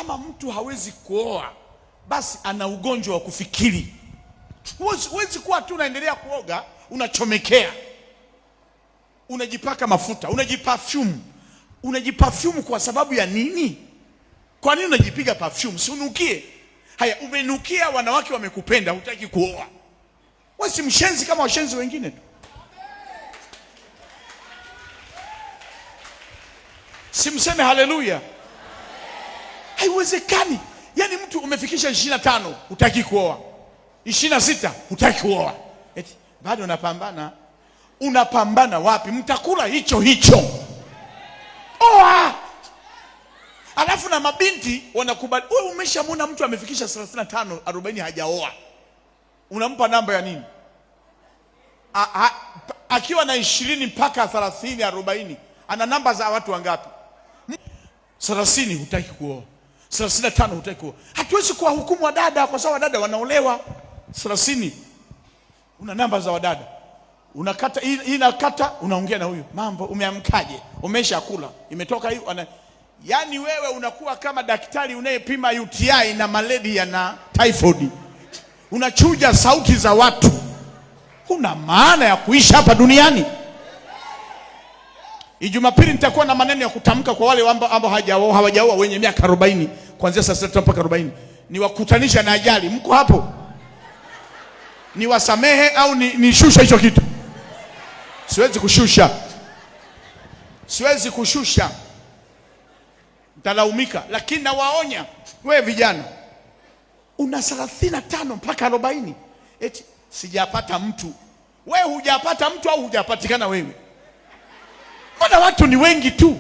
kama mtu hawezi kuoa, basi ana ugonjwa wa kufikiri. Huwezi kuwa tu unaendelea kuoga, unachomekea, unajipaka mafuta, unajiperfume kwa sababu ya nini? Kwa nini unajipiga perfume? Si unukie. Haya, umenukia, wanawake wamekupenda, hutaki kuoa. Wewe si mshenzi kama washenzi wengine tu. Simseme haleluya. Haiwezekani. Yaani mtu umefikisha 25 hutaki kuoa, 26 hutaki kuoa, eti bado unapambana. Unapambana wapi? Mtakula hicho oa. Alafu na mabinti wanakubali. Wewe umeshamwona mtu amefikisha 35 40 hajaoa, unampa namba ya nini? Akiwa na 20 mpaka 30 40 ana namba za watu wangapi? 30 hutaki kuoa, 35 hutaki kuoa. Hatuwezi kuwahukumu wadada kwa sababu wadada wanaolewa. 30 una namba za wadada, unakata hii nakata, unaongea na huyu, mambo, umeamkaje, umeshakula, imetoka hii. Yaani wewe unakuwa kama daktari unayepima UTI na malaria na typhoid, unachuja sauti za watu. Huna maana ya kuishi hapa duniani. Jumapili nitakuwa na maneno ya kutamka kwa wale ambao hawajaoa, wenye miaka 40 kuanzia sasa mpaka 40. Niwakutanisha na ajali. Mko hapo? Niwasamehe au nishusha hicho kitu? Siwezi kushusha. Mtalaumika. Lakini nawaonya, wewe vijana una 35 mpaka 40, eti sijapata mtu. Wewe hujapata mtu au hujapatikana wewe? Mbona watu ni wengi tu?